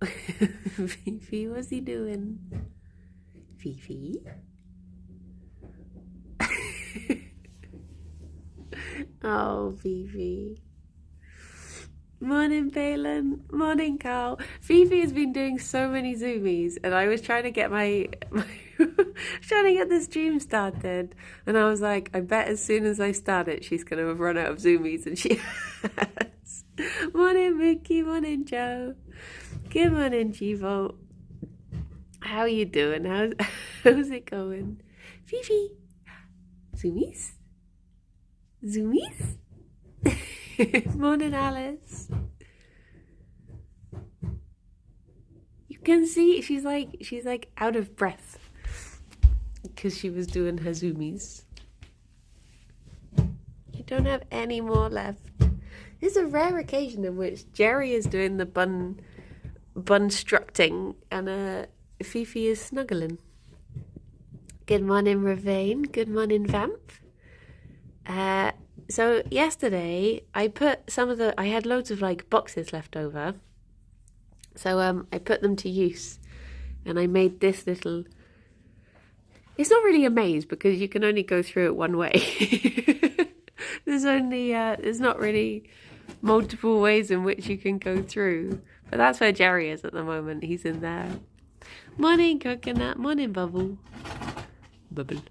Fifi, what's he doing? Fifi? Oh, Fifi. Morning, Balin. Morning, Carl. Fifi has been doing so many zoomies, and I was trying to get trying to get the stream started, and I was like, I bet as soon as I start it, she's gonna have run out of zoomies, and she has. Morning, Mickey. Morning, Joe. Good morning, Chivo. How are you doing? How's it going? Fifi. Zoomies? Zoomies? Morning, Alice. You can see she's like out of breath because she was doing her zoomies. You don't have any more left. This is a rare occasion in which Gerry is doing the bun structing and Fifi is snuggling. Good morning, Ravane. Good morning, Vamp. So yesterday I put I had loads of like boxes left over. So I put them to use and I made this little, it's not really a maze because you can only go through it one way. There's not really multiple ways in which you can go through. But that's where Gerry is at the moment. He's in there. Morning, Coconut. Morning, Bubble. Bubble.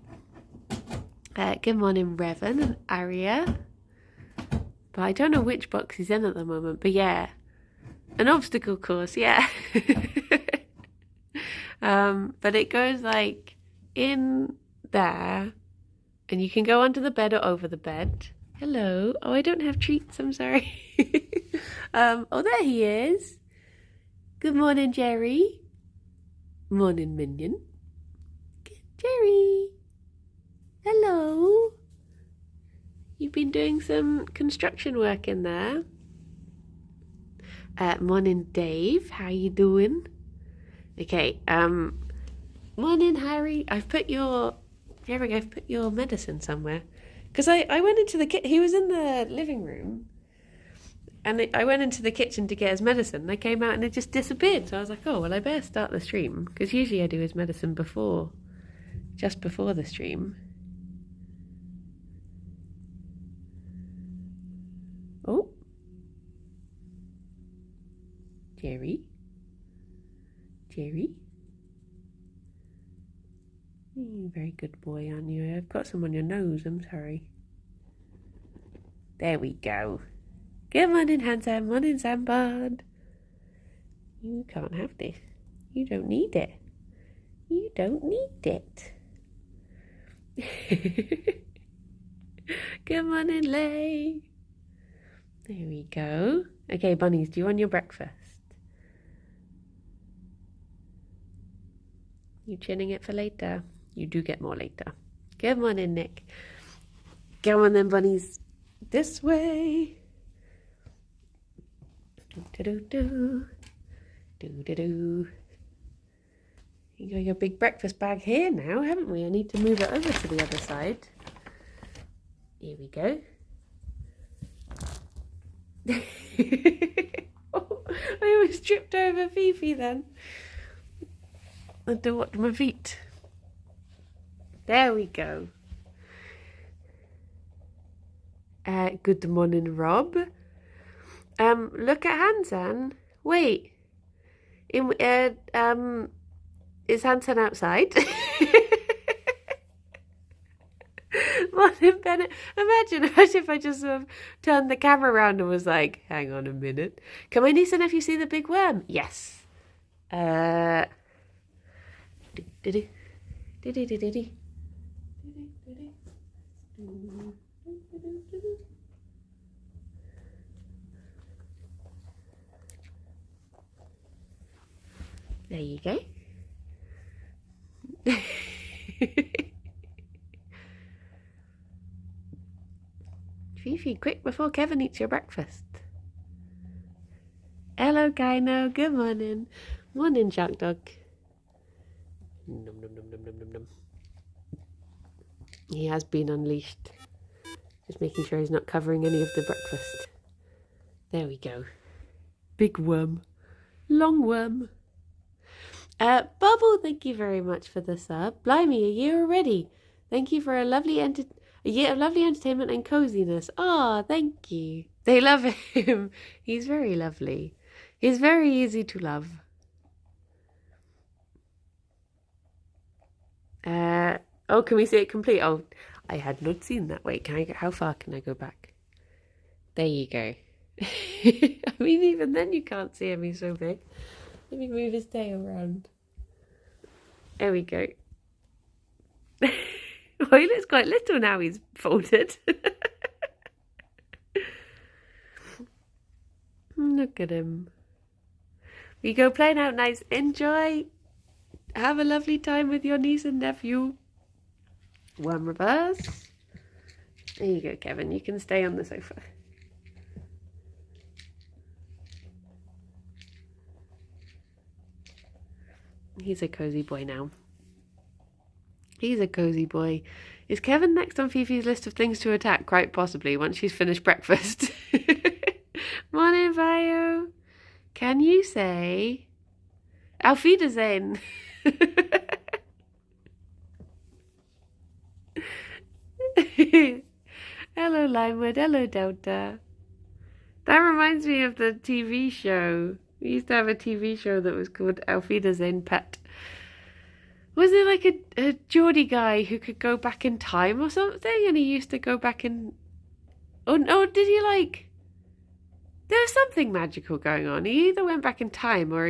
Good morning, Revan and Aria. But I don't know which box he's in at the moment. But yeah, an obstacle course, yeah. But it goes like in there. And you can go onto the bed or over the bed. Hello. Oh, I don't have treats. I'm sorry. Oh, there he is. Good morning, Gerry. Morning, Minion. Gerry. Hello. You've been doing some construction work in there. Morning, Dave. How you doing? Okay. Morning, Harry. I've put your medicine somewhere. Because I went into the kitchen. He was in the living room. And I went into the kitchen to get his medicine. And I came out and it just disappeared. So I was like, oh, well, I better start the stream. Because usually I do his medicine just before the stream. Oh. Gerry. Very good boy, aren't you? I've got some on your nose, I'm sorry. There we go. Good morning, Handsome. Morning, Zambard. You can't have this. You don't need it. You don't need it. Good morning, Lay. There we go. Okay, bunnies, do you want your breakfast? You chinning it for later? You do get more later. Good morning, Nick. Come on then, bunnies. This way. Do-do-do. Do-do-do. You got your big breakfast bag here now, haven't we? I need to move it over to the other side. Here we go. Oh, I almost tripped over Fifi then. I had to watch my feet. There we go. Good morning, Rob. Look at Hansan. Wait. Is Hansan outside? Morning, Bennett. Imagine if I just sort of turned the camera around and was like, hang on a minute. Can my niece and nephew see the big worm? Yes. There you go. Fifi, quick before Kevin eats your breakfast. Hello, Gyno. Good morning. Morning, Shark Dog. Num, num, num, num, num, num, num. He has been unleashed. Just making sure he's not covering any of the breakfast. There we go. Big worm. Longworm. Bubble, thank you very much for the sub. Blimey, a year already. Thank you for a year of lovely entertainment and coziness. Ah, thank you. They love him. He's very lovely. He's very easy to love. Oh, can we see it complete? Oh, I had not seen that. Wait, how far can I go back? There you go. I mean, even then you can't see him. He's so big. Let me move his tail around. There we go. Well, he looks quite little now he's folded. Look at him. We go playing out nice. Enjoy. Have a lovely time with your niece and nephew. One reverse. There you go, Kevin. You can stay on the sofa. He's a cozy boy now. He's a cozy boy. Is Kevin next on Fifi's list of things to attack? Quite possibly, once she's finished breakfast. Morning, Vio. Can you say Auf Wiedersehen? Hello, Limewood. Hello, Delta. That reminds me of the TV show. We used to have a TV show that was called Auf Wiedersehen Pet. Was it like a Geordie guy who could go back in time or something? And he used to go back in... Oh, no, did he like... There was something magical going on. He either went back in time or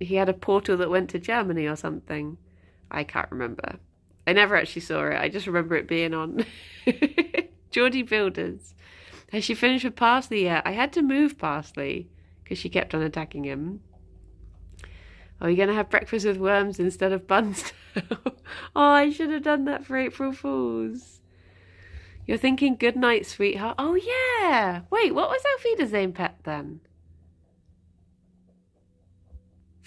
he had a portal that went to Germany or something. I can't remember. I never actually saw it. I just remember it being on. Geordie Builders. Has she finished with Parsley yet? I had to move Parsley because she kept on attacking him. Are you going to have breakfast with worms instead of buns? Oh, I should have done that for April Fools. You're thinking good night, sweetheart. Oh, yeah. Wait, what was Auf Wiedersehen Pet then?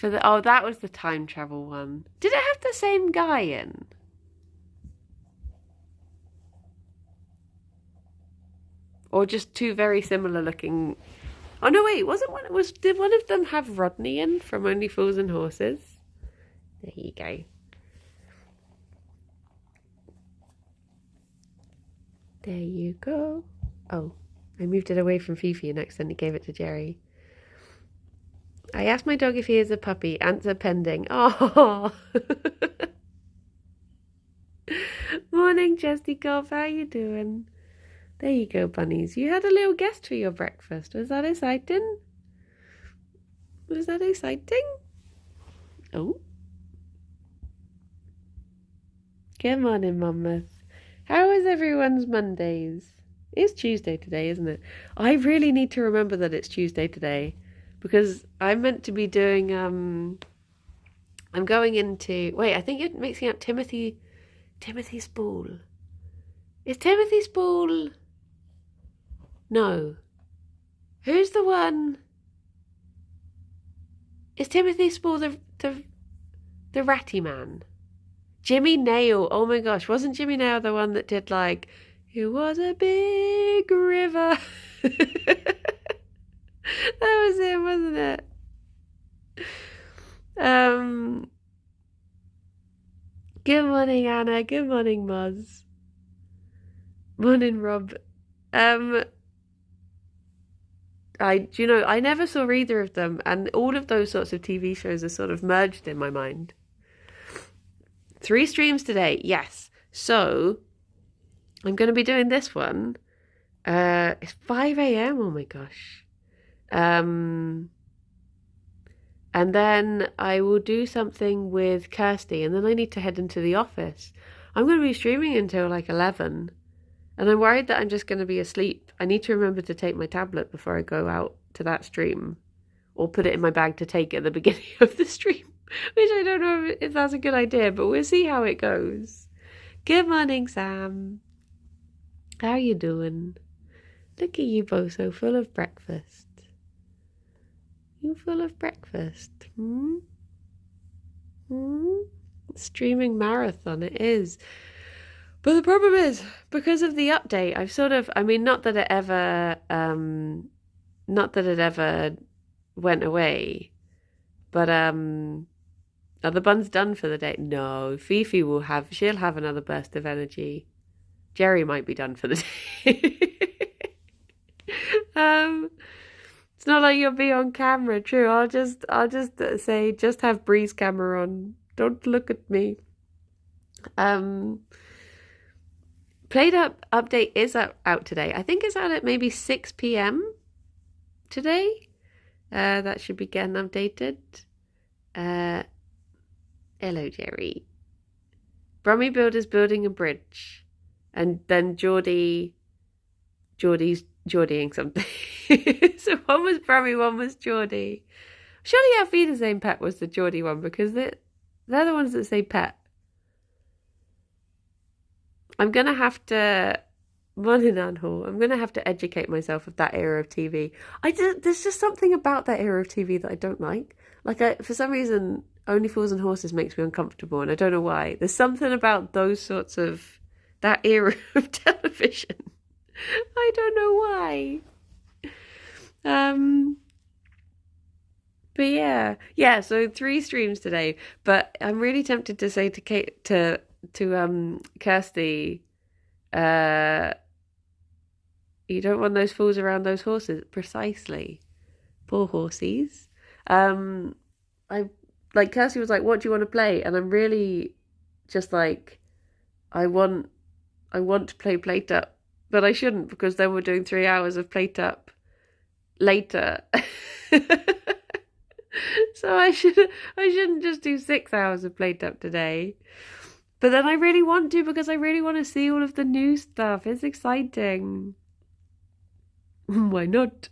Oh, that was the time travel one. Did it have the same guy in? Or just two very similar looking... Oh, no, wait, did one of them have Rodney in from Only Fools and Horses? There you go. There you go. Oh, I moved it away from Fifi and accidentally gave it to Gerry. I asked my dog if he is a puppy. Answer pending. Oh. Morning, Chesty Golf. How you doing? There you go, bunnies. You had a little guest for your breakfast. Was that exciting? Was that exciting? Oh. Good morning, Monmouth. How is everyone's Mondays? It's Tuesday today, isn't it? I really need to remember that it's Tuesday today because I'm meant to be doing, I'm going into, wait, I think you're mixing up Timothy Spall. Is Timothy Spall... No. Who's the one? Is Timothy Spall the ratty man? Jimmy Nail. Oh my gosh, wasn't Jimmy Nail the one that did like, it was a big river? That was him, wasn't it? Good morning, Anna. Good morning, Moz. Morning, Rob. I never saw either of them, and all of those sorts of TV shows are sort of merged in my mind. 3 streams today, yes. So, I'm going to be doing this one. It's 5 a.m. Oh my gosh. And then I will do something with Kirsty, and then I need to head into the office. I'm going to be streaming until like 11. And I'm worried that I'm just going to be asleep. I need to remember to take my tablet before I go out to that stream. Or put it in my bag to take at the beginning of the stream. Which I don't know if that's a good idea, but we'll see how it goes. Good morning, Sam. How are you doing? Look at you both so full of breakfast. You full of breakfast? Streaming marathon it is. But the problem is, because of the update, I've sort of, I mean, not that it ever went away. But are the buns done for the day? No, Fifi she'll have another burst of energy. Gerry might be done for the day. It's not like you'll be on camera. True. I'll just say, just have Bree's camera on. Don't look at me. Played Up update is out today. I think it's out at maybe 6 p.m. today. That should be getting updated. Hello, Gerry. Brummy Builder's building a bridge. And then Geordie's Geordieing something. So one was Brummy, one was Geordie. Surely Alfie's name Pet was the Geordie one, because they're the ones that say pet. I'm going to have to... Morning, Anhall. I'm going to have to educate myself of that era of TV. There's just something about that era of TV that I don't like. For some reason, Only Fools and Horses makes me uncomfortable, and I don't know why. There's something about those sorts of... that era of television. I don't know why. But yeah. So 3 streams today. But I'm really tempted to say to Kirsty, you don't want those fools around those horses. Precisely. Poor horsies. Kirsty was like, what do you want to play? And I'm really just like, I want to play Plate Up, but I shouldn't, because then we're doing 3 hours of Plate Up later. So I shouldn't just do 6 hours of Plate Up today. But then I really want to, because I really want to see all of the new stuff. It's exciting. Why not?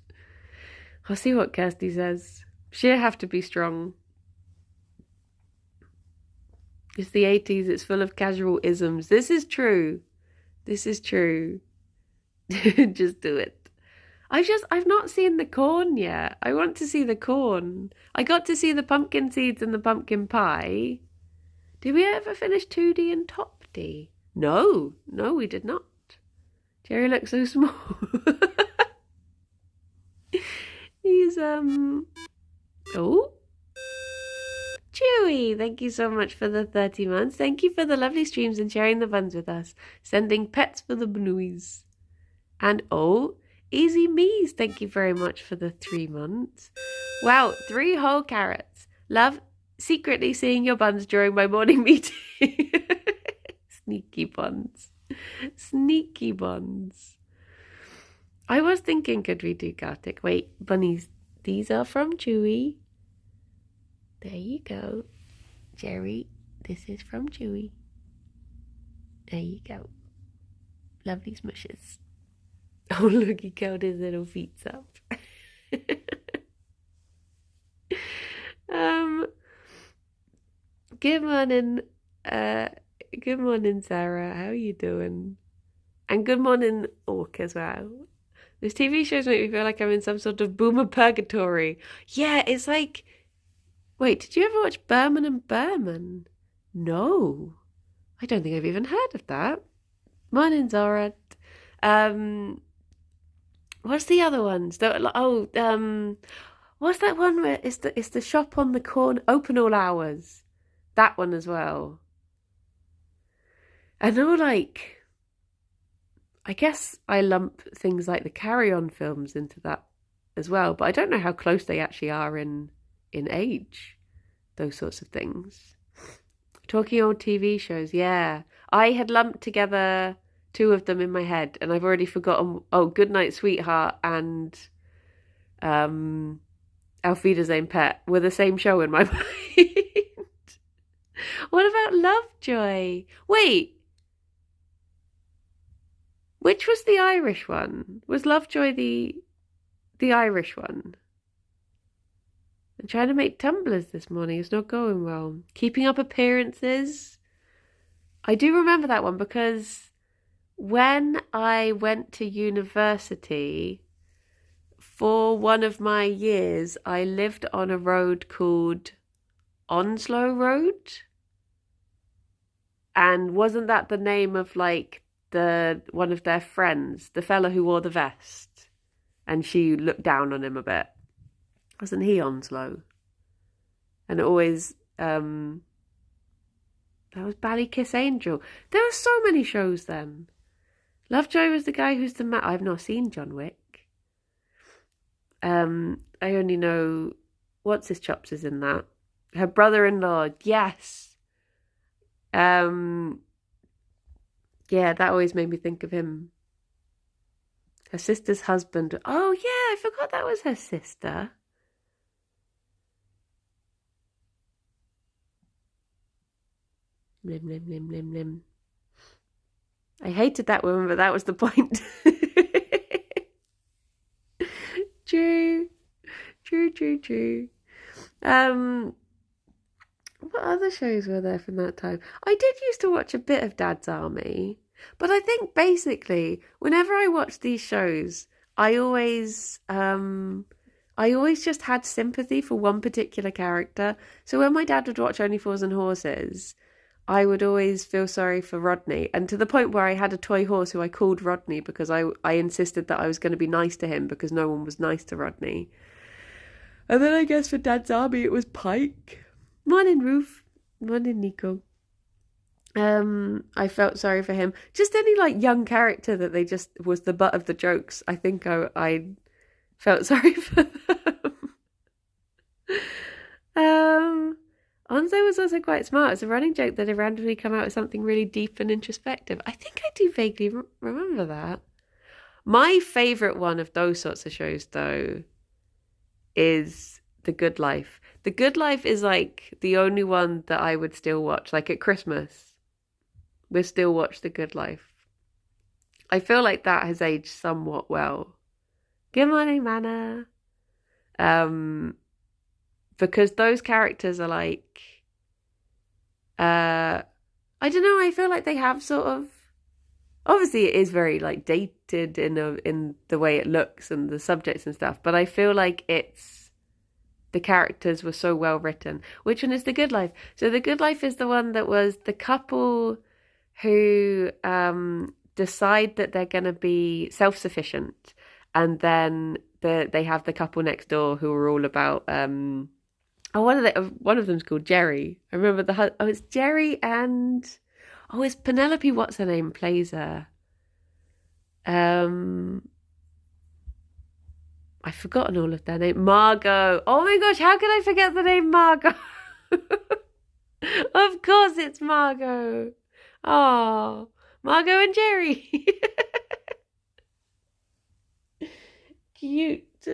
I'll see what Kirsty says. She'll have to be strong. It's the 80s. It's full of casual isms. This is true. Just do it. I've not seen the corn yet. I want to see the corn. I got to see the pumpkin seeds and the pumpkin pie. Did we ever finish 2D and Top D? No, we did not. Gerry looks so small. He's, oh. Chewy, thank you so much for the 30 months. Thank you for the lovely streams and sharing the buns with us. Sending pets for the bnoos. And Easy Me's, thank you very much for the 3 months. Wow, 3 whole carrots. Love secretly seeing your buns during my morning meeting. Sneaky buns. Sneaky buns. I was thinking, could we do Gartic? Wait, bunnies, these are from Chewy. There you go. Gerry, this is from Chewy. There you go. Lovely smushes. Oh, look, he curled his little feet up. Good morning, Sarah. How are you doing? And good morning, Orc, as well. These TV shows make me feel like I'm in some sort of boomer purgatory. Yeah, it's like... Wait, did you ever watch Berman and Berman? No. I don't think I've even heard of that. Morning, Zora. What's the other ones? What's that one where it's the shop on the corner, open all hours? That one as well. I know, I guess I lump things like the Carry On films into that as well, but I don't know how close they actually are in age, those sorts of things. Talking old TV shows, yeah. I had lumped together 2 of them in my head, and I've already forgotten. Oh, Goodnight Sweetheart and Alfie's Own Pet were the same show in my mind. What about Lovejoy? Wait, which was the Irish one? Was Lovejoy the Irish one? I'm trying to make tumblers this morning. It's not going well. Keeping Up Appearances. I do remember that one because when I went to university, for one of my years, I lived on a road called Onslow Road. And wasn't that the name of one of their friends, the fella who wore the vest? And she looked down on him a bit. Wasn't he Onslow? And it always that was Ballykiss Angel. There were so many shows then. Lovejoy was the guy who's the I've not seen John Wick. I only know what's his chops is in that. Her brother-in-law, yes. Yeah, that always made me think of him. Her sister's husband. Oh yeah, I forgot that was her sister. Lim lim lim lim lim. I hated that woman, but that was the point. True. What other shows were there from that time? I did used to watch a bit of Dad's Army, but I think basically whenever I watched these shows, I always just had sympathy for one particular character. So when my dad would watch Only Fools and Horses, I would always feel sorry for Rodney, and to the point where I had a toy horse who I called Rodney because I insisted that I was going to be nice to him because no one was nice to Rodney. And then I guess for Dad's Army it was Pike. Morning, Ruth. Morning, Nico. I felt sorry for him. Just any like young character that they just was the butt of the jokes. I think I felt sorry for them. Onzo was also quite smart. It's a running joke that he randomly come out with something really deep and introspective. I think I do vaguely remember that. My favourite one of those sorts of shows, though, is The Good Life. The Good Life is like the only one that I would still watch. Like at Christmas, we'll still watch The Good Life. I feel like that has aged somewhat well. Good morning, Mana. Because those characters are like, I don't know, I feel like they have sort of, obviously it is very like dated in the way it looks and the subjects and stuff, but I feel like the characters were so well written. Which one is The Good Life? So The Good Life is the one that was the couple who decide that they're going to be self-sufficient, and then they have the couple next door who are all about one of them's called Gerry. I remember it's Gerry and it's Penelope. What's her name? Plays her. I've forgotten all of their name. Margot. Oh my gosh, how can I forget the name Margot? Of course, it's Margot. Oh, Margot and Gerry. Cute.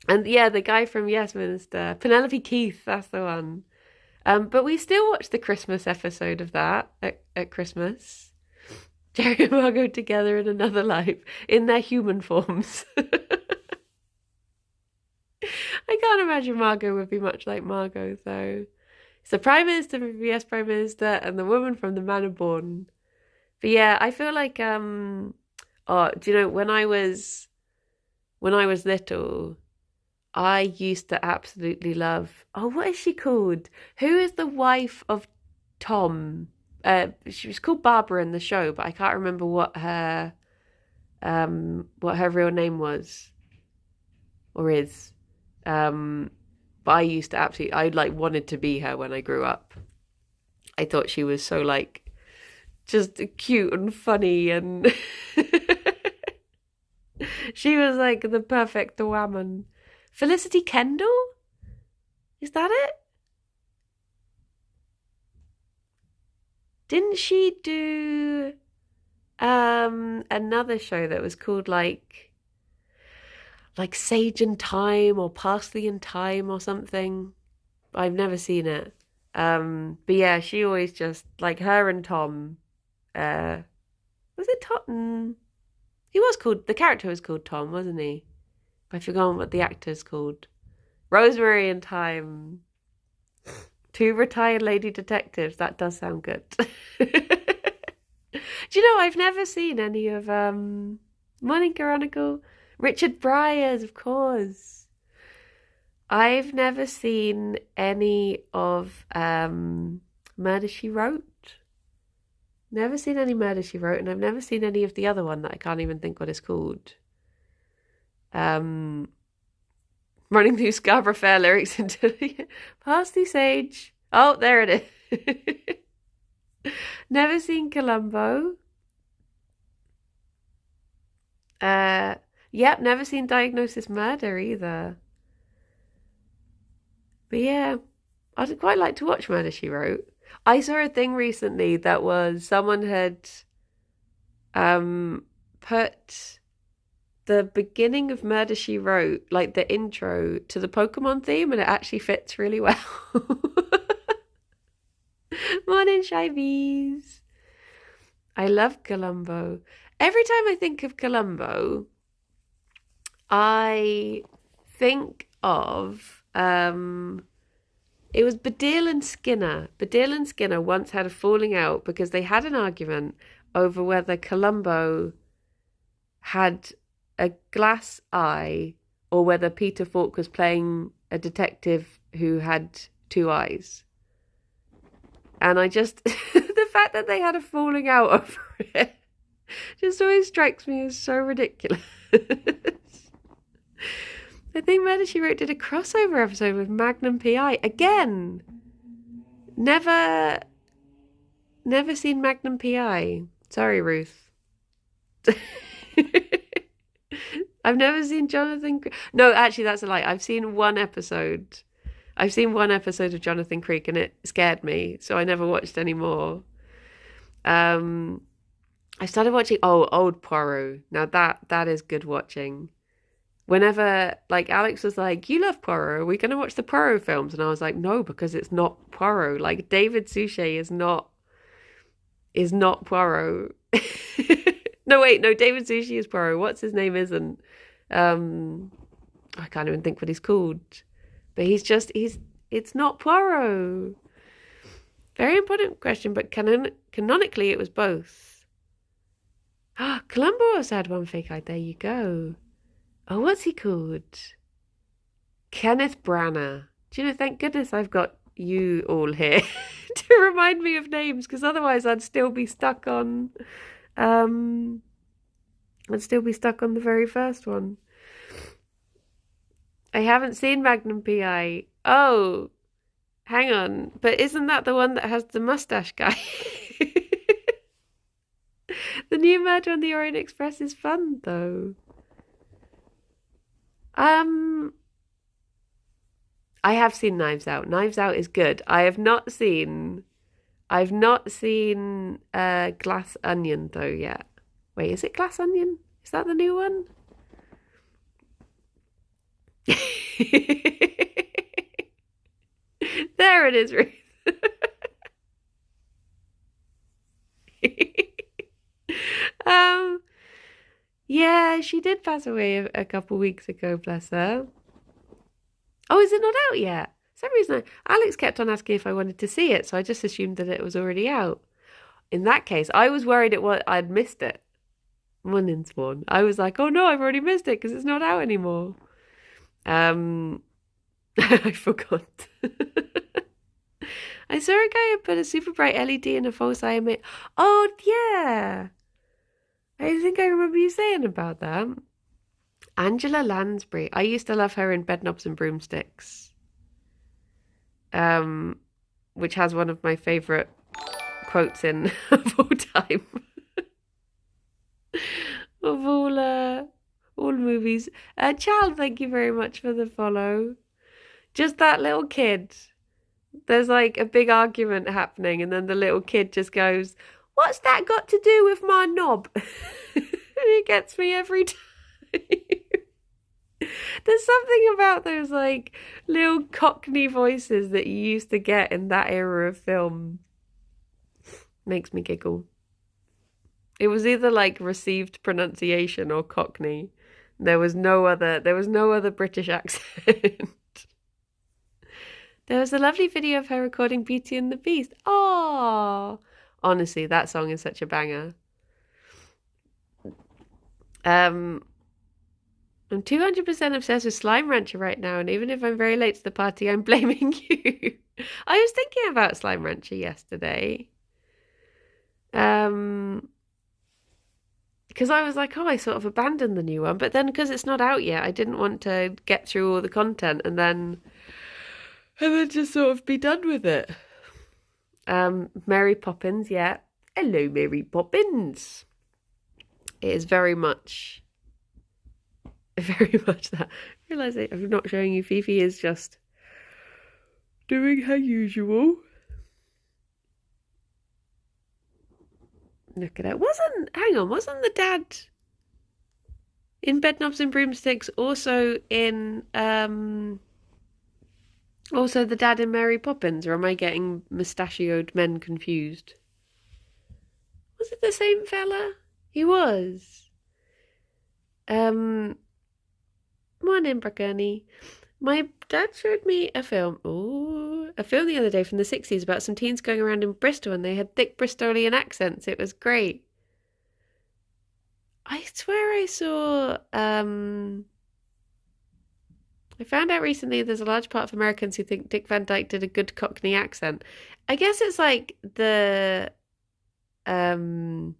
And yeah, the guy from Yes Minister, Penelope Keith, that's the one. But we still watch the Christmas episode of that at Christmas. Gerry and Margot together in another life, in their human forms. I can't imagine Margot would be much like Margot, though. It's the Prime Minister from Yes Prime Minister and the woman from The Manor Born. But yeah, I feel like, do you know, when I was little, I used to absolutely love, what is she called? Who is the wife of Tom? She was called Barbara in the show, but I can't remember what her real name was or is. But I used to I wanted to be her when I grew up. I thought she was so like just cute and funny, and she was like the perfect woman. Felicity Kendall? Is that it? Didn't she do another show that was called like Sage and Thyme or Parsley and Thyme or something? I've never seen it. But yeah, she always just like her and Tom. Was it Tom? The character was called Tom, wasn't he? I've forgotten what the actor's called. Rosemary and Thyme. Two retired lady detectives. That does sound good. Do you know, I've never seen any of Morning Chronicle. Richard Bryars, of course. I've never seen any of Murder, She Wrote. Never seen any Murder, She Wrote, and I've never seen any of the other one that I can't even think what it's called. Um, running through Scarborough Fair lyrics into Parsley Sage. Oh, there it is. Never seen Columbo. Yep, never seen Diagnosis Murder either. But yeah, I'd quite like to watch Murder, She Wrote. I saw a thing recently that was someone had put the beginning of Murder, She Wrote, like the intro, to the Pokemon theme, and it actually fits really well. Morning, Shy Bees. I love Columbo. Every time I think of Columbo, I think of it was Baddiel and Skinner. Baddiel and Skinner once had a falling out because they had an argument over whether Columbo had a glass eye or whether Peter Falk was playing a detective who had two eyes. And I just, the fact that they had a falling out over it just always strikes me as so ridiculous. I think Murder, She Wrote did a crossover episode with Magnum PI. Again, never seen Magnum PI. Sorry, Ruth. I've never seen Jonathan. No, actually, that's a lie. I've seen one episode. I've seen one episode of Jonathan Creek, and it scared me, so I never watched any more. I started watching old Poirot. Now that is good watching. Whenever, like, Alex was like, you love Poirot, are we going to watch the Poirot films? And I was like, no, because it's not Poirot. Like, David Suchet is not Poirot. No, wait, no, David Suchet is Poirot. What's his name isn't. I can't even think what he's called. But it's not Poirot. Very important question, but canonically it was both. Columbo also had one fake eye. There you go. Oh, what's he called? Kenneth Branagh. Do you know, thank goodness I've got you all here to remind me of names, because otherwise I'd still be stuck on the very first one. I haven't seen Magnum PI. Oh, hang on. But isn't that the one that has the mustache guy? The new Murder on the Orient Express is fun, though. I have seen Knives Out. Knives Out is good. I've not seen Glass Onion though yet. Wait, is it Glass Onion? Is that the new one? There it is, Ruth. Yeah, she did pass away a couple weeks ago, bless her. Oh, is it not out yet? For some reason, Alex kept on asking if I wanted to see it, so I just assumed that it was already out. In that case, I was worried I'd missed it. Morning, Swan. I was like, oh no, I've already missed it because it's not out anymore. I forgot. I saw a guy who put a super bright LED in a false eye image. Oh, yeah. I think I remember you saying about that. Angela Lansbury. I used to love her in Bedknobs and Broomsticks. Which has one of my favourite quotes in of all time. Of all movies. Child, thank you very much for the follow. Just that little kid. There's like a big argument happening, and then the little kid just goes, what's that got to do with my knob? And it gets me every time. There's something about those like little Cockney voices that you used to get in that era of film. Makes me giggle. It was either like received pronunciation or Cockney. There was no other British accent. There was a lovely video of her recording Beauty and the Beast. Oh, honestly, that song is such a banger. I'm 200% obsessed with Slime Rancher right now, and even if I'm very late to the party, I'm blaming you. I was thinking about Slime Rancher yesterday. Because because I was like, oh, I sort of abandoned the new one. But then because it's not out yet, I didn't want to get through all the content and then just sort of be done with it. Mary Poppins, yeah. Hello, Mary Poppins. It is very much that. I realise I'm not showing you. Fifi is just doing her usual. Look at it. Wasn't the dad in Bedknobs and Broomsticks also the dad in Mary Poppins, or am I getting mustachioed men confused? Was it the same fella? He was. Morning, Bracconi. My dad showed me a film the other day from the 60s about some teens going around in Bristol and they had thick Bristolian accents. It was great. I swear I saw, I found out recently there's a large part of Americans who think Dick Van Dyke did a good Cockney accent. I guess it's like they don't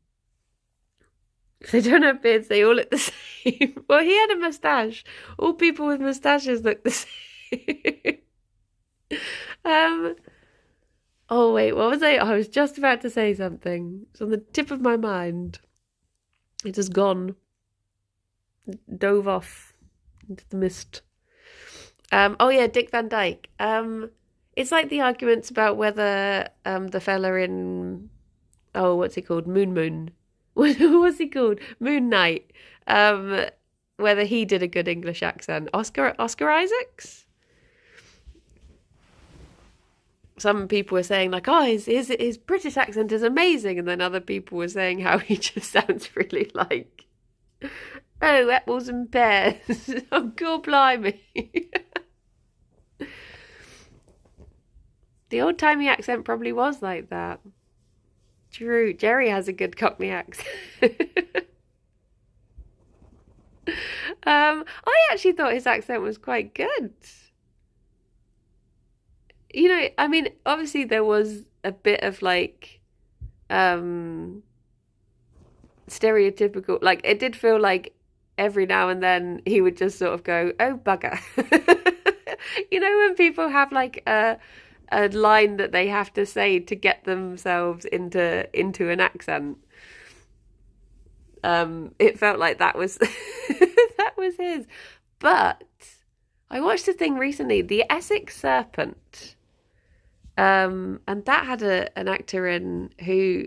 have beards, they all look the same. Well, he had a moustache. All people with moustaches look the same. Oh wait, what was I? I was just about to say something. It's on the tip of my mind. It has gone. Dove off into the mist. Oh yeah, Dick Van Dyke. It's like the arguments about whether the fella in what's he called? Moon. What's he called? Moon Knight. Whether he did a good English accent. Oscar Isaacs? Some people were saying like, oh, his British accent is amazing, and then other people were saying how he just sounds really like, oh, apples and pears. Oh, God blimey. The old-timey accent probably was like that. True. Gerry has a good Cockney accent. I actually thought his accent was quite good. You know, I mean, obviously there was a bit of like stereotypical, like it did feel like every now and then he would just sort of go, oh bugger. You know, when people have like a line that they have to say to get themselves into an accent. It felt like that was that was his. But I watched a thing recently, The Essex Serpent. And that had an actor in who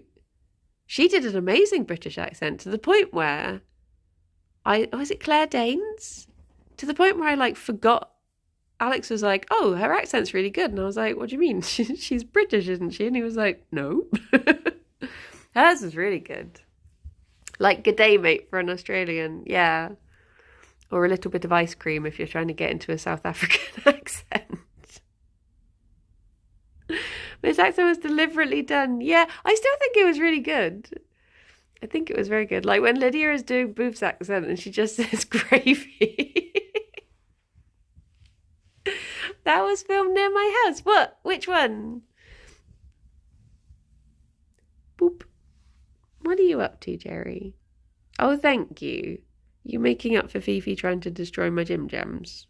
she did an amazing British accent to the point where was it Claire Danes? To the point where I like forgot. Alex was like, oh, her accent's really good. And I was like, what do you mean? She's British, isn't she? And he was like, no. Hers is really good. Like good day, mate, for an Australian. Yeah. Or a little bit of ice cream if you're trying to get into a South African accent. But his accent was deliberately done. Yeah, I still think it was really good. I think it was very good. Like when Lydia is doing Booth's accent and she just says gravy. That was filmed near my house. What? Which one? Boop. What are you up to, Gerry? Oh, thank you. You making up for Fifi trying to destroy my Jim Jams.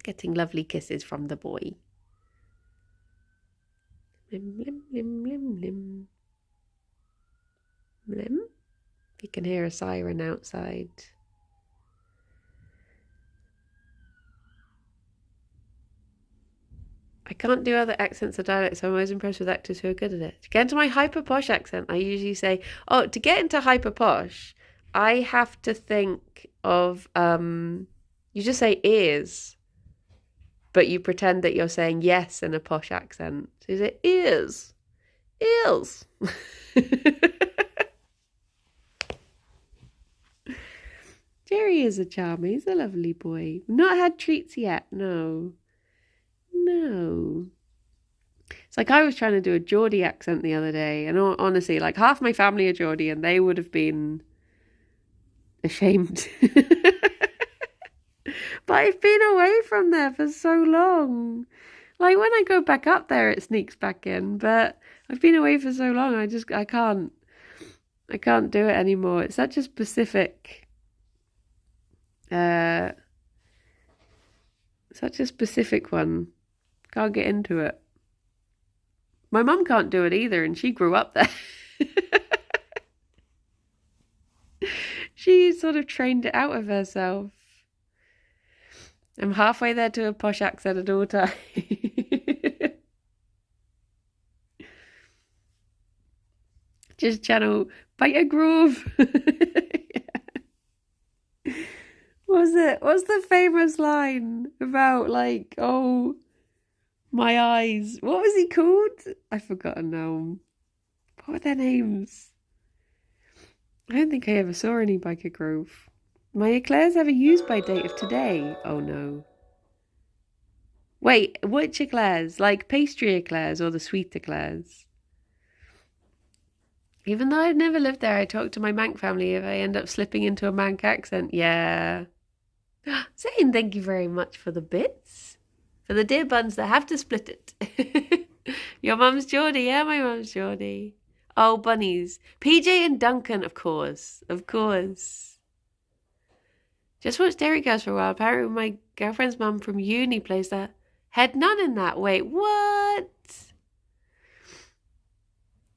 Getting lovely kisses from the boy. Lim, lim, lim, lim, lim. Lim? You can hear a siren outside. I can't do other accents or dialects, so I'm always impressed with actors who are good at it. To get into my hyper posh accent, I usually say, to get into hyper posh, I have to think of, you just say ears, but you pretend that you're saying yes in a posh accent. So you say ears. Gerry is a charmer. He's a lovely boy. Not had treats yet, no. It's like I was trying to do a Geordie accent the other day, and honestly, like half my family are Geordie, and they would have been ashamed. But I've been away from there for so long. Like when I go back up there, it sneaks back in, but I've been away for so long, I can't. I can't do it anymore. It's such a specific, one. Can't get into it. My mum can't do it either, and she grew up there. She sort of trained it out of herself. I'm halfway there to a posh accent at all times. Just channel Biter Grove. What's the famous line about, like, oh, my eyes? What was he called? I've forgotten now. What were their names? I don't think I ever saw any Biker Grove. My eclairs have a use-by date of today. Oh no. Wait, which eclairs? Like pastry eclairs or the sweet eclairs? Even though I've never lived there, I talk to my Manc family if I end up slipping into a Manc accent. Yeah. Zane, thank you very much for the bits. For the dear buns that have to split it. Your mum's Geordie. Yeah, my mum's Geordie. Oh, bunnies. PJ and Duncan, of course. Of course. Just watched Dairy Girls for a while. Apparently my girlfriend's mum from uni plays that head nun in that. Wait, what?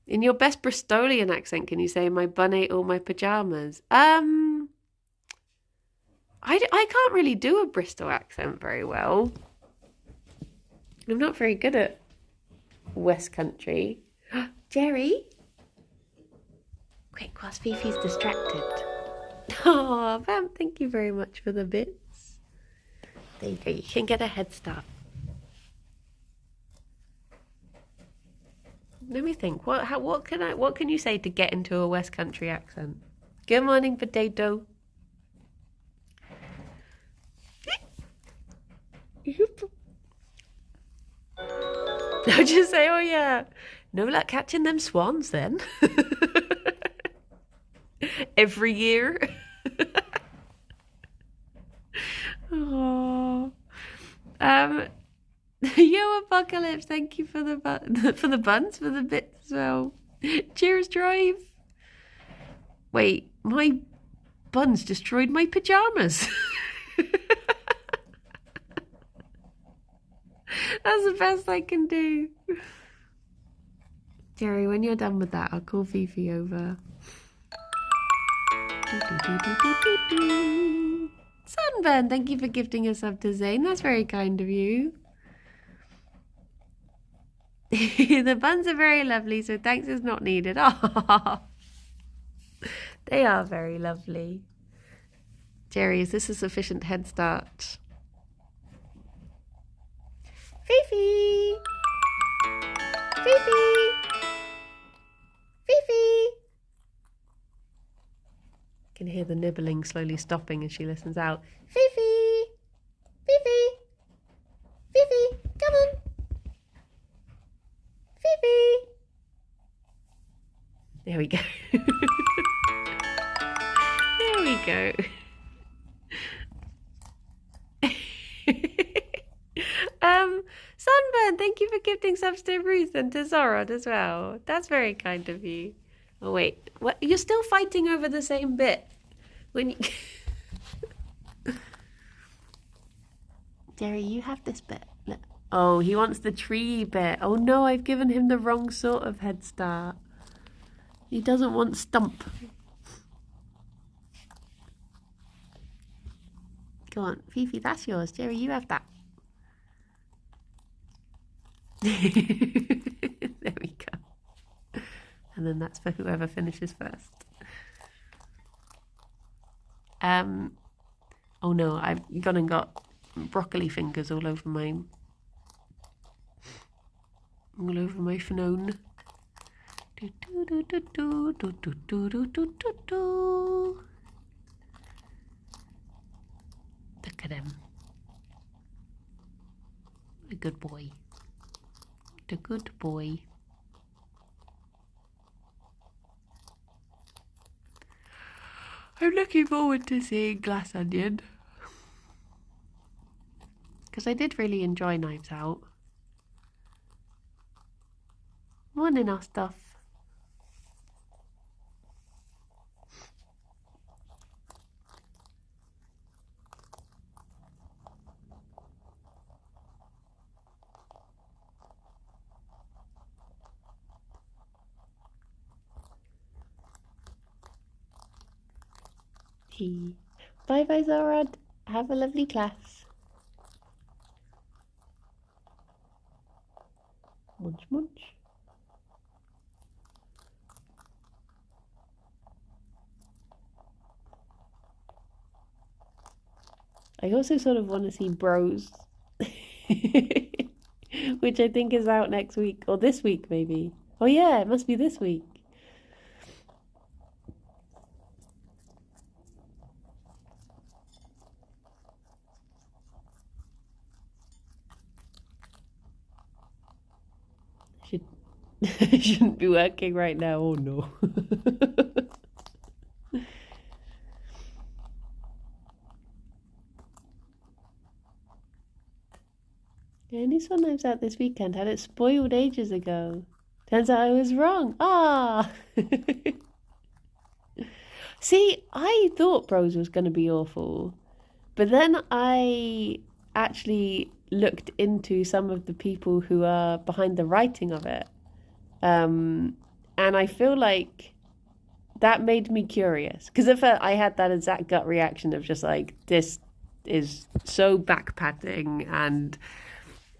In your best Bristolian accent, can you say my bun ate all my pajamas? I can't really do a Bristol accent very well. I'm not very good at West Country. Gerry? Quick, whilst Fifi's distracted. Oh, Vamp, thank you very much for the bits. There you go, you can get a head start. Let me think. What can you say to get into a West Country accent? Good morning, potato. I'll just say, oh yeah, no luck catching them swans then. Every year. Oh. Yo, Apocalypse, thank you for the buns, for the bits as well. Cheers, Drive. Wait, my buns destroyed my pajamas. That's the best I can do. Gerry, when you're done with that, I'll call Fifi over. Sunburn, thank you for gifting a sub to Zane. That's very kind of you. The buns are very lovely, so thanks is not needed. Oh, they are very lovely. Gerry, is this a sufficient head start? Fifi! Fifi! Fifi! I can hear the nibbling slowly stopping as she listens out. Fifi! Fifi! Fifi! Come on! Fifi! There we go. There we go. Sunburn, thank you for gifting subs to Ruth and to Zorod as well. That's very kind of you. Oh wait, what? You're still fighting over the same bit. When you... Gerry, you have this bit. Look. Oh, he wants the tree bit. Oh no, I've given him the wrong sort of head start. He doesn't want stump. Go on, Fifi, that's yours. Gerry, you have that. There we go. And then that's for whoever finishes first. Oh no, I've gone and got broccoli fingers all over my phone. Look at him. A good boy. A good boy. I'm looking forward to seeing Glass Onion. Because I did really enjoy Knives Out. Morning, our stuff. Okay. Bye bye, Zorad. Have a lovely class. Munch, munch. I also sort of want to see Bros, which I think is out next week or this week, maybe. Oh, yeah, it must be this week. Should shouldn't be working right now. Oh no. Yeah, only saw Knives Out this weekend. Had it spoiled ages ago. Turns out I was wrong. Ah. See, I thought Bros was going to be awful, but then I actually looked into some of the people who are behind the writing of it. And I feel like that made me curious. Because at first I had that exact gut reaction of just like, this is so backpatting and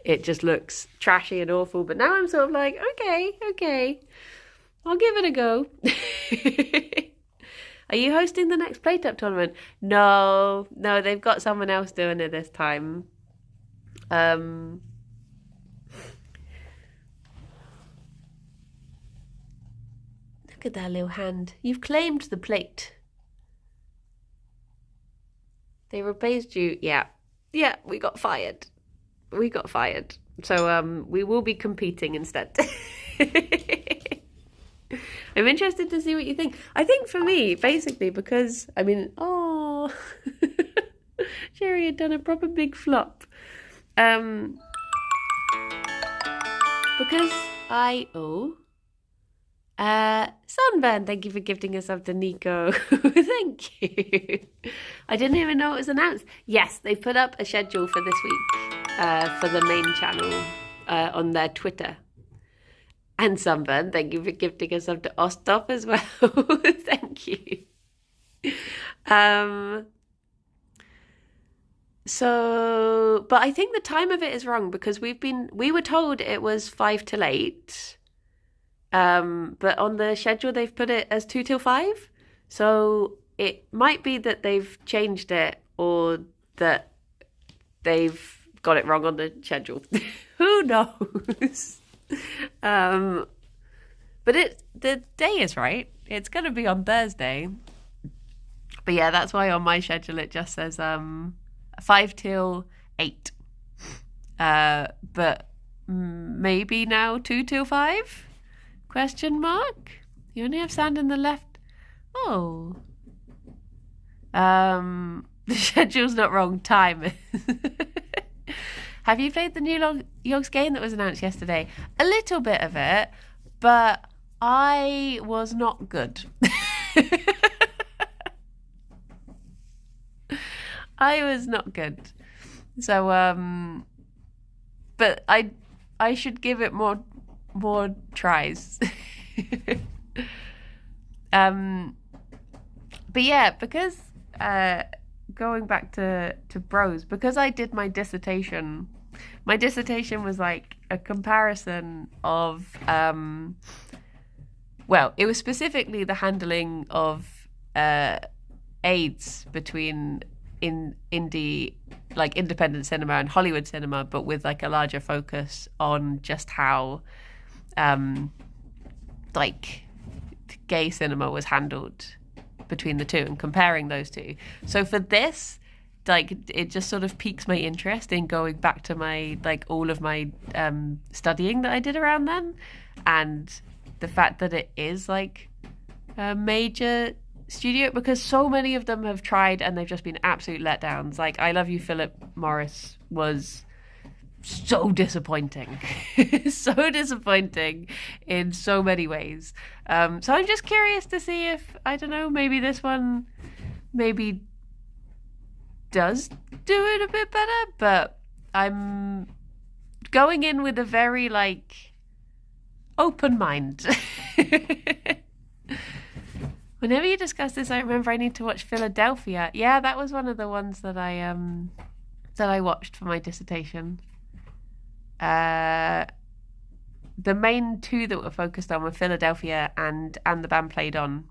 it just looks trashy and awful. But now I'm sort of like, okay, I'll give it a go. Are you hosting the next Plate Up tournament? No, they've got someone else doing it this time. Look at that little hand. You've claimed the plate. They replaced you. Yeah, we got fired. So we will be competing instead. I'm interested to see what you think. I think for me, basically, because, I mean, Gerry had done a proper big flop. Because Sunburn, thank you for gifting us up to Nico. Thank you. I didn't even know it was announced. Yes, they've put up a schedule for this week for the main channel on their Twitter. And Sunburn, thank you for gifting us up to Ostop as well. Thank you. But I think the time of it is wrong because we were told it was 5 till 8. But on the schedule they've put it as 2 till 5. So it might be that they've changed it or that they've got it wrong on the schedule. Who knows? But the day is right. It's going to be on Thursday. But yeah, that's why on my schedule it just says 5 till 8. But maybe now 2 till 5? Question mark? You only have sand in the left. Oh. The schedule's not wrong. Time is. Have you played the new Yogs game that was announced yesterday? A little bit of it, but I was not good. I was not good. So, but I should give it more tries. But yeah, because going back to Bros, because I did my dissertation was like a comparison of well, it was specifically the handling of AIDS between indie, like independent cinema and Hollywood cinema, but with like a larger focus on just how like gay cinema was handled between the two and comparing those two. So for this, like, it just sort of piques my interest in going back to my, like, all of my studying that I did around then, and the fact that it is like a major studio, because so many of them have tried and they've just been absolute letdowns. Like, I Love You, Philip Morris was so disappointing. So disappointing in so many ways. So I'm just curious to see if, I don't know, maybe this one maybe does do it a bit better, but I'm going in with a very, like, open mind. Whenever you discuss this, I remember I need to watch Philadelphia. Yeah, that was one of the ones that I watched for my dissertation. The main two that were focused on were Philadelphia and the band played on.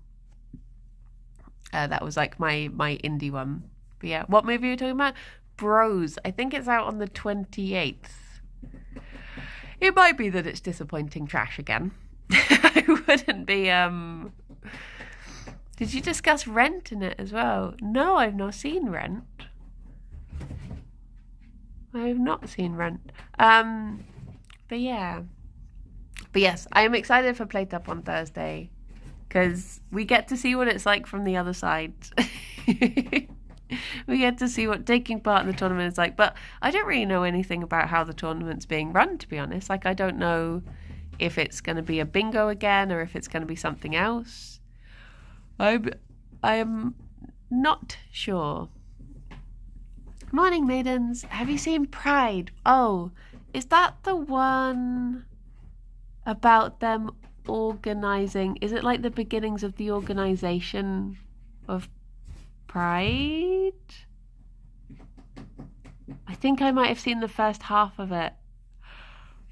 That was like my indie one. But yeah, what movie are you talking about? Bros. I think it's out on the 28th. It might be that it's disappointing trash again. I wouldn't be. Did you discuss Rent in it as well? No, I've not seen Rent. I have not seen Rent. But yeah. But yes, I am excited for Plate Up on Thursday because we get to see what it's like from the other side. We get to see what taking part in the tournament is like. But I don't really know anything about how the tournament's being run, to be honest. Like, I don't know if it's going to be a bingo again or if it's going to be something else. I am not sure. Morning, maidens. Have you seen Pride? Oh, is that the one about them organising? Is it like the beginnings of the organisation of Pride? I think I might have seen the first half of it,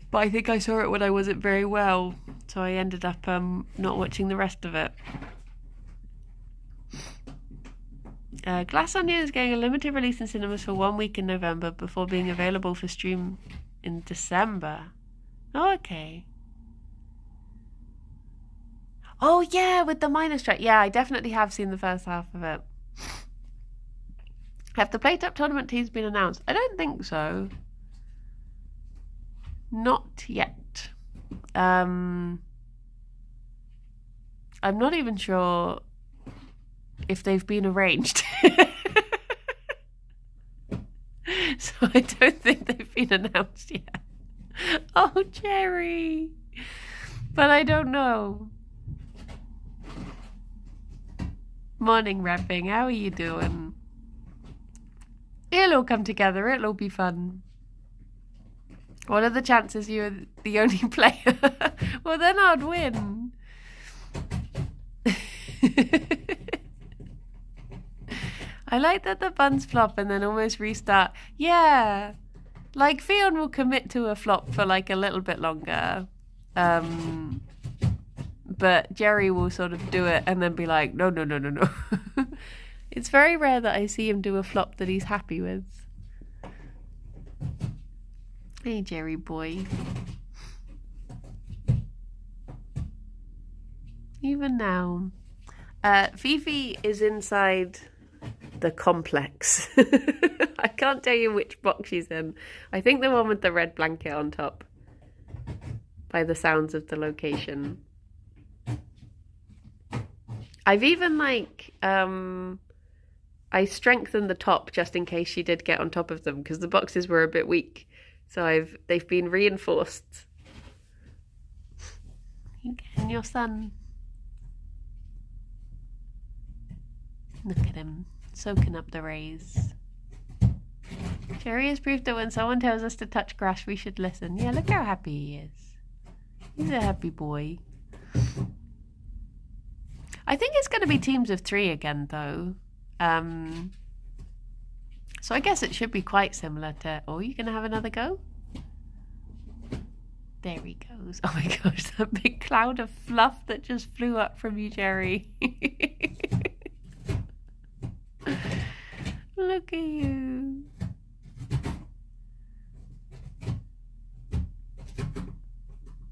but I think I saw it when I wasn't very well, so I ended up not watching the rest of it. Glass Onion is getting a limited release in cinemas for 1 week in November before being available for stream in December. Oh, okay. Oh yeah, with the minor strike. Yeah, I definitely have seen the first half of it. Have the Plate Up tournament teams been announced? I don't think so. Not yet. I'm not even sure if they've been arranged. So I don't think they've been announced yet. Oh, Gerry. But I don't know. Morning, Rapping. How are you doing? It'll all come together. It'll all be fun. What are the chances you're the only player? Well, then I'd win. I like that the buns flop and then almost restart. Yeah. Like, Ffion will commit to a flop for like a little bit longer. But Gerry will sort of do it and then be like, no. It's very rare that I see him do a flop that he's happy with. Hey, Gerry boy. Even now. Fifi is inside the complex. I can't tell you which box she's in. I think the one with the red blanket on top. By the sounds of the location. I've even I strengthened the top just in case she did get on top of them because the boxes were a bit weak. So they've been reinforced. You getting your son? Look at him, soaking up the rays. Gerry has proved that when someone tells us to touch grass, we should listen. Yeah, look how happy he is. He's a happy boy. I think it's going to be teams of 3 again, though. So I guess it should be quite similar to... Oh, you going to have another go? There he goes. Oh my gosh, that big cloud of fluff that just flew up from you, Gerry. Look at you.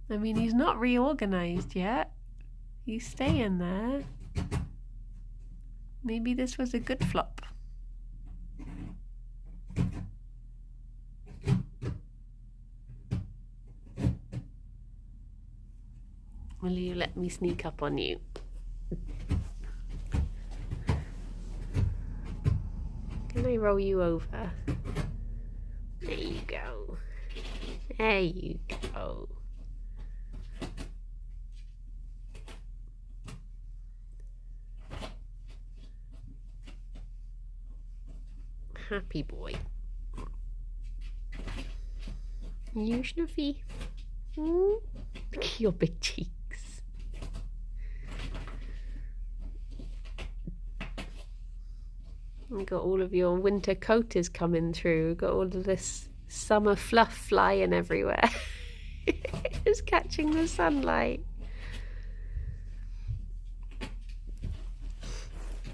I mean, he's not reorganized yet. He's staying there. Maybe this was a good flop. Will you let me sneak up on you? Can I roll you over? There you go. There you go. Happy boy. You Snuffy? Look at your big cheeks. You've got all of your winter coaters coming through. Got all of this summer fluff flying everywhere. It's catching the sunlight.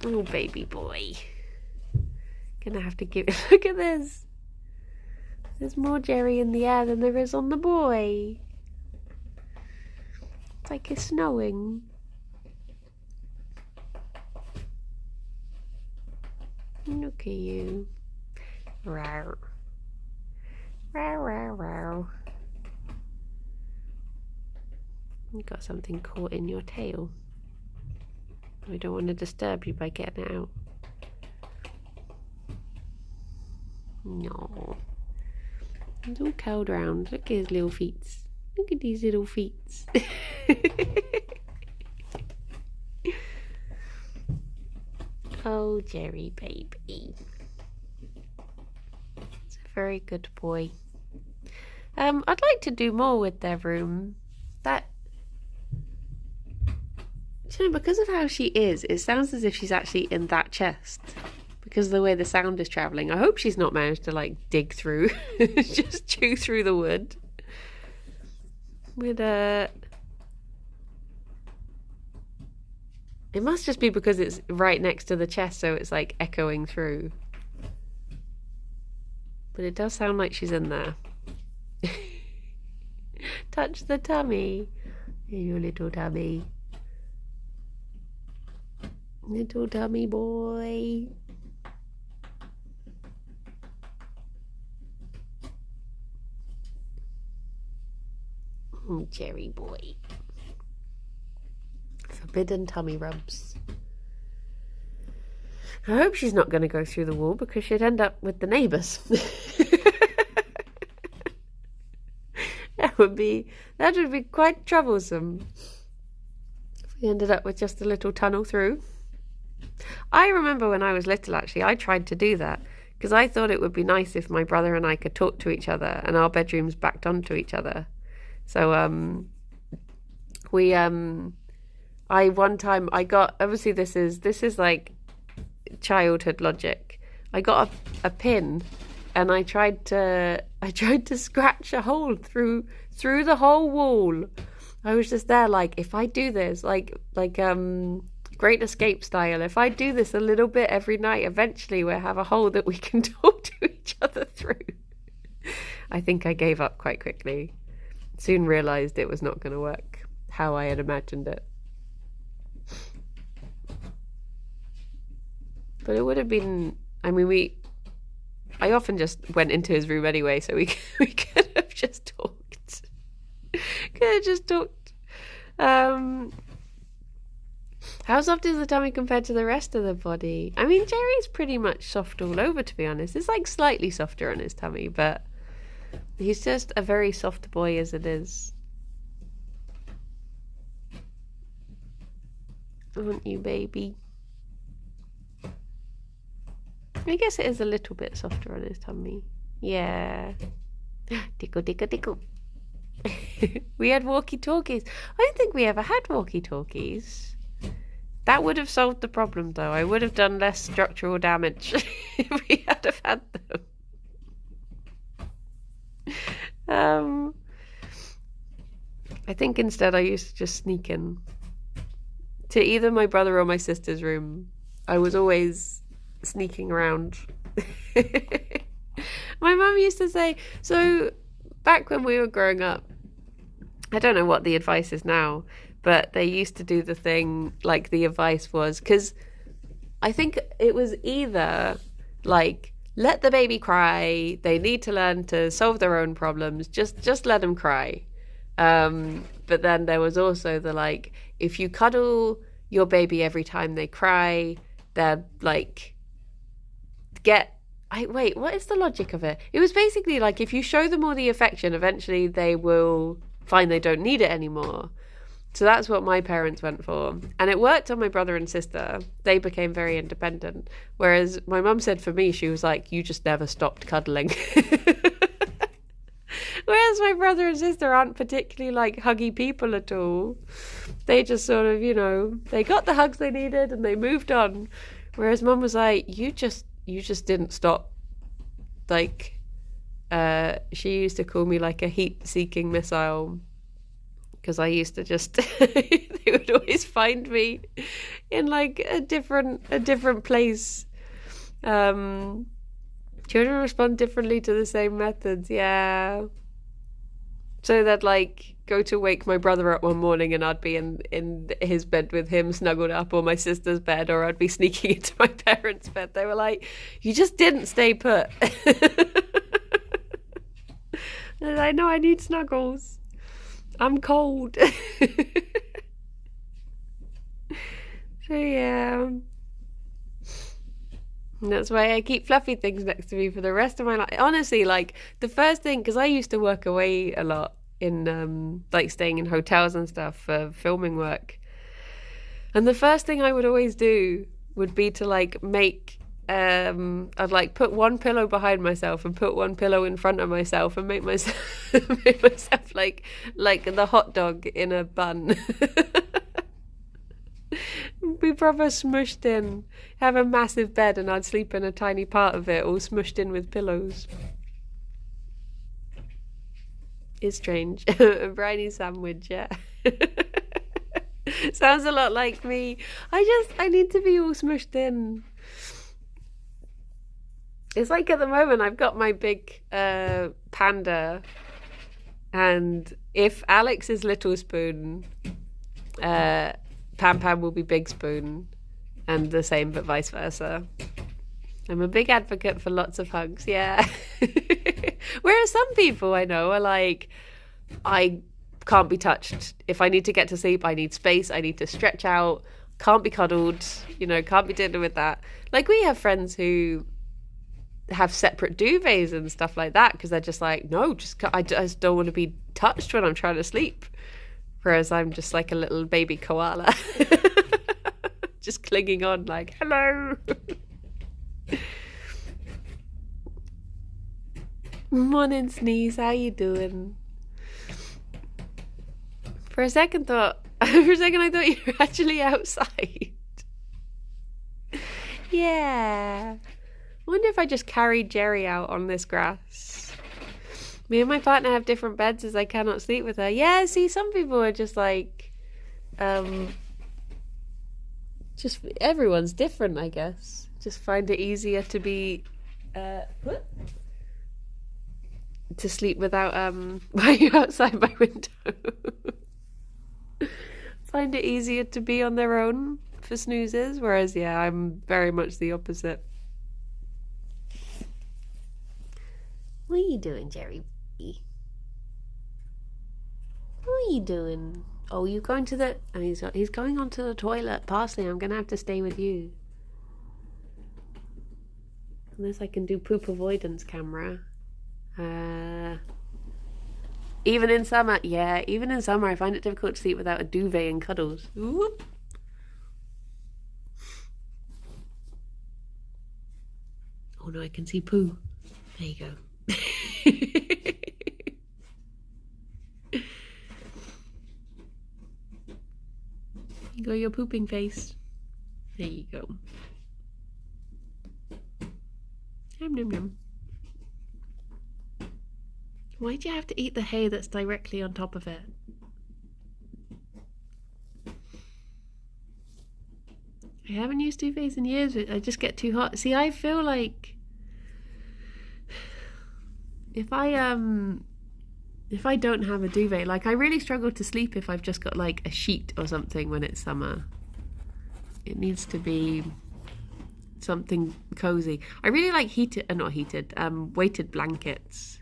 Oh, baby boy. Gonna have to give it. Look at this. There's more Gerry in the air than there is on the boy. It's like it's snowing. Look at you. Rawr. Rawr, rawr, rawr. You've got something caught in your tail. I don't want to disturb you by getting it out. No. He's all curled round. Look at his little feet. Look at these little feet. Oh, Gerry baby. It's a very good boy. I'd like to do more with their room. Because of how she is, it sounds as if she's actually in that chest. Because of the way the sound is travelling. I hope she's not managed to like dig through. Just chew through the wood. With it must just be because it's right next to the chest, so it's like echoing through. But it does sound like she's in there. Touch the tummy. Your little tummy. Little tummy boy. Oh, Gerry boy. Forbidden tummy rubs. I hope she's not going to go through the wall because she'd end up with the neighbours. That would be quite troublesome if we ended up with just a little tunnel through. I remember when I was little, actually, I tried to do that because I thought it would be nice if my brother and I could talk to each other and our bedrooms backed onto each other. So one time I got, obviously this is like childhood logic. I got a pin and I tried to scratch a hole through the whole wall. I was just there like, if I do this like Great Escape style, if I do this a little bit every night, eventually we'll have a hole that we can talk to each other through. I think I gave up quite quickly. Soon realised it was not going to work how I had imagined it. But it would have been, I mean, I often just went into his room anyway, so we could have just talked. How soft is the tummy compared to the rest of the body? I mean, Gerry's pretty much soft all over, to be honest. It's like slightly softer on his tummy, but he's just a very soft boy as it is. Aren't you, baby? I guess it is a little bit softer on his tummy. Yeah. Tickle, tickle, tickle. We had walkie-talkies. I don't think we ever had walkie-talkies. That would have solved the problem, though. I would have done less structural damage if we had have had them. I think instead I used to just sneak in to either my brother or my sister's room. I was always sneaking around. My mum used to say, so back when we were growing up, I don't know what the advice is now, but they used to do the thing, like the advice was, because I think it was either like, let the baby cry, they need to learn to solve their own problems, just let them cry. But then there was also the like, if you cuddle your baby every time they cry, they're like, wait, what is the logic of it? It was basically like, if you show them all the affection, eventually they will find they don't need it anymore. So that's what my parents went for. And it worked on my brother and sister. They became very independent. Whereas my mum said for me, she was like, you just never stopped cuddling. Whereas my brother and sister aren't particularly like huggy people at all. They just sort of, they got the hugs they needed and they moved on. Whereas mum was like, you just you just didn't stop. Like, she used to call me like a heat-seeking missile because I used to just they would always find me in like a different place. Children respond differently to the same methods, yeah. So they'd like go to wake my brother up one morning and I'd be in his bed with him snuggled up, or my sister's bed, or I'd be sneaking into my parents' bed. They were like, you just didn't stay put. And I know I need snuggles. I'm cold. So yeah. And that's why I keep fluffy things next to me for the rest of my life. Honestly, like the first thing, because I used to work away a lot in like staying in hotels and stuff for filming work. And the first thing I would always do would be to like make I'd like put one pillow behind myself and put one pillow in front of myself and make myself like the hot dog in a bun. Be proper smushed in. Have a massive bed and I'd sleep in a tiny part of it, all smushed in with pillows. It's strange. A briny sandwich, yeah. Sounds a lot like me. I need to be all smushed in. It's like at the moment I've got my big panda, and if Alex is little spoon, Pam Pam will be big spoon, and the same but vice versa. I'm a big advocate for lots of hugs, yeah. Whereas some people I know are like, I can't be touched. If I need to get to sleep, I need space, I need to stretch out, can't be cuddled, can't be dealing with that. Like we have friends who have separate duvets and stuff like that because they're just like, no, I just don't want to be touched when I'm trying to sleep. Whereas I'm just like a little baby koala. Just clinging on like, hello. Morning, Sneeze. How you doing? For a second I thought you were actually outside. Yeah. I wonder if I just carried Gerry out on this grass. Me and my partner have different beds as I cannot sleep with her. Yeah, see, some people are just like, just everyone's different, I guess. Just find it easier to be, to sleep without, while you're outside my window. Find it easier to be on their own for snoozes, whereas, yeah, I'm very much the opposite. What are you doing, Gerry? What are you doing? Oh, you going to the... Oh, he's going onto the toilet. Parsley, I'm going to have to stay with you. Unless I can do poop avoidance camera. Even in summer. Yeah, even in summer I find it difficult to sleep without a duvet and cuddles. Whoop. Oh no, I can see poo. There you go. You got your pooping face. There you go. Nom nom nom. Why'd you have to eat the hay that's directly on top of it? I haven't used duvets in years, but I just get too hot. See, I feel like if I don't have a duvet, like I really struggle to sleep if I've just got like a sheet or something when it's summer. It needs to be something cozy. I really like weighted blankets.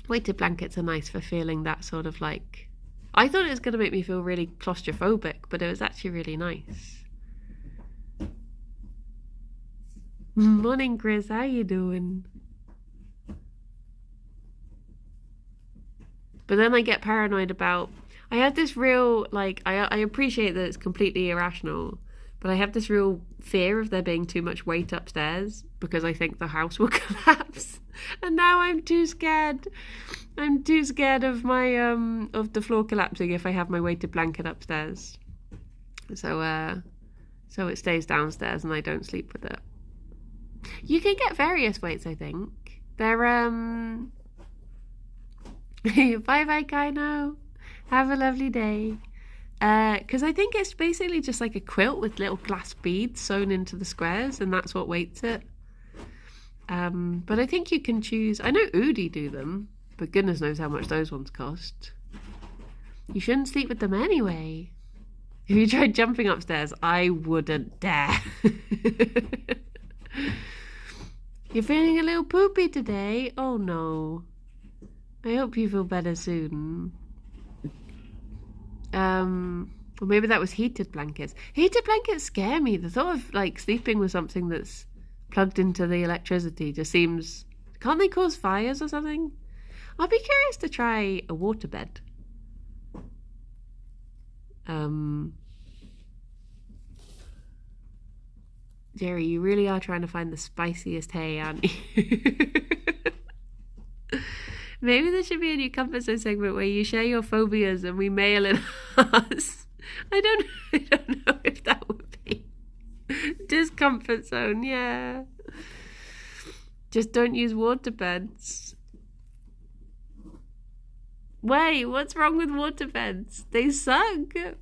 Weighted blankets are nice for feeling that sort of like... I thought it was going to make me feel really claustrophobic, but it was actually really nice. Morning, Chris. How you doing? But then I get paranoid about... I have this real, like... I appreciate that it's completely irrational, but I have this real fear of there being too much weight upstairs because I think the house will collapse. And now I'm too scared. I'm too scared of my of the floor collapsing if I have my weighted blanket upstairs. So so it stays downstairs and I don't sleep with it. You can get various weights, I think. They're bye bye Kaino. Have a lovely day. Because I think it's basically just like a quilt with little glass beads sewn into the squares, and that's what weights it. But I think you can choose. I know Udi do them, but goodness knows how much those ones cost. You shouldn't sleep with them anyway. If you tried jumping upstairs, I wouldn't dare. You're feeling a little poopy today? Oh no. I hope you feel better soon. Or maybe that was heated blankets. Heated blankets scare me. The thought of like sleeping with something that's plugged into the electricity just seems... Can't they cause fires or something? I'll be curious to try a waterbed. Gerry, you really are trying to find the spiciest hay, aren't you? Maybe there should be a new Comfort Zone segment where you share your phobias and we mail in ours. I don't know if that would be. Just Comfort Zone, yeah. Just don't use waterbeds. Wait, what's wrong with waterbeds? They suck. I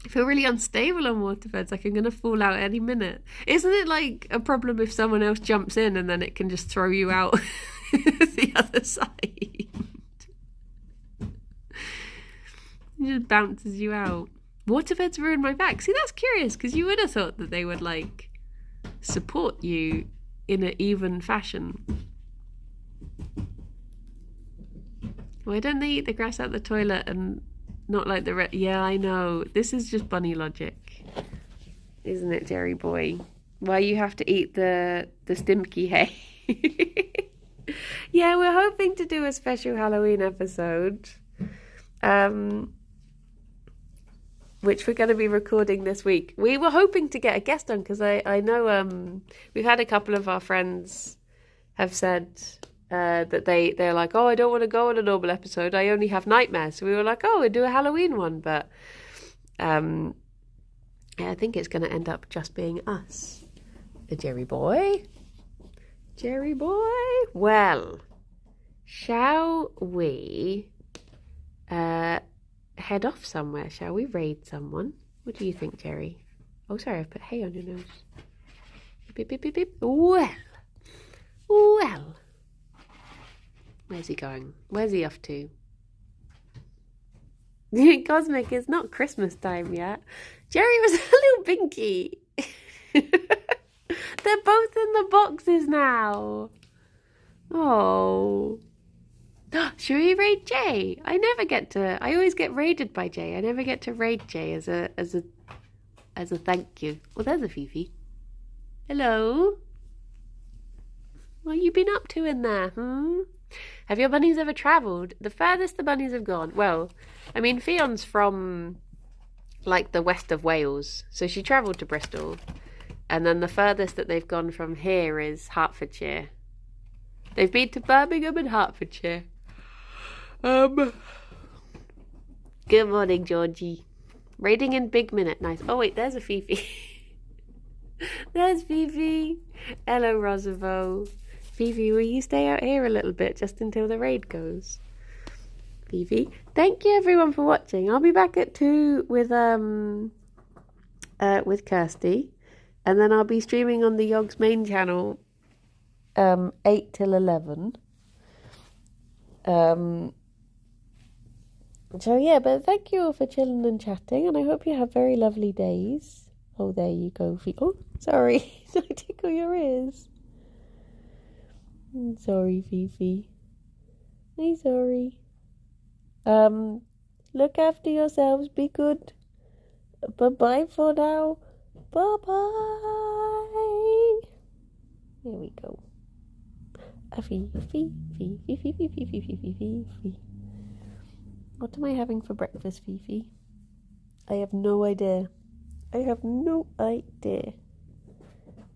feel really unstable on waterbeds, like I'm going to fall out any minute. Isn't it like a problem if someone else jumps in and then it can just throw you out the other side? It just bounces you out. Waterbeds ruin my back. See, that's curious, because you would have thought that they would like support you in an even fashion. Why don't they eat the grass out the toilet and not like the yeah, I know. This is just bunny logic, isn't it, Gerry boy? Why you have to eat the stimky hay? Yeah, we're hoping to do a special Halloween episode, which we're going to be recording this week. We were hoping to get a guest on because I know we've had a couple of our friends have said that they're like, oh, I don't want to go on a normal episode. I only have nightmares. So we were like, oh, we'll do a Halloween one. But yeah, I think it's going to end up just being us. The Gerry boy. Gerry boy. Well, shall we head off somewhere? Shall we raid someone? What do you think, Gerry? Oh, sorry, I've put hay on your nose. Beep, beep, beep, beep. Well. Where's he going? Where's he off to? Cosmic, it's not Christmas time yet. Gerry was a little binky. They're both in the boxes now. Oh. Should we raid Jay? I always get raided by Jay. I never get to raid Jay as a thank you. Well, there's a Fifi. Hello. What have you been up to in there, Have your bunnies ever travelled? The furthest the bunnies have gone. Well, I mean, Fion's from like the west of Wales, so she travelled to Bristol, and then the furthest that they've gone from here is Hertfordshire. They've been to Birmingham and Hertfordshire. Good morning, Georgie. Raiding in Big Minute. Nice. Oh wait, there's a Fifi. There's Fifi. Hello, Roosevelt. Fifi, will you stay out here a little bit just until the raid goes? Fifi. Thank you everyone for watching. I'll be back at 2 with Kirsty, and then I'll be streaming on the Yogg's main channel 8 till 11. So yeah, but thank you all for chilling and chatting, and I hope you have very lovely days. Oh, there you go, Fifi. Oh, sorry. Did I tickle your ears? I'm sorry, Fifi. I'm sorry. Look after yourselves. Be good. Bye-bye for now. Bye-bye. There we go. Fifi. What am I having for breakfast, Fifi? I have no idea.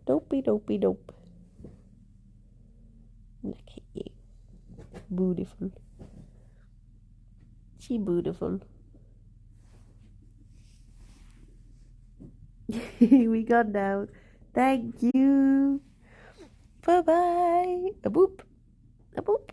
Dopey. Look at you. Beautiful. She beautiful. We gone now. Thank you. Bye bye. A boop. A boop.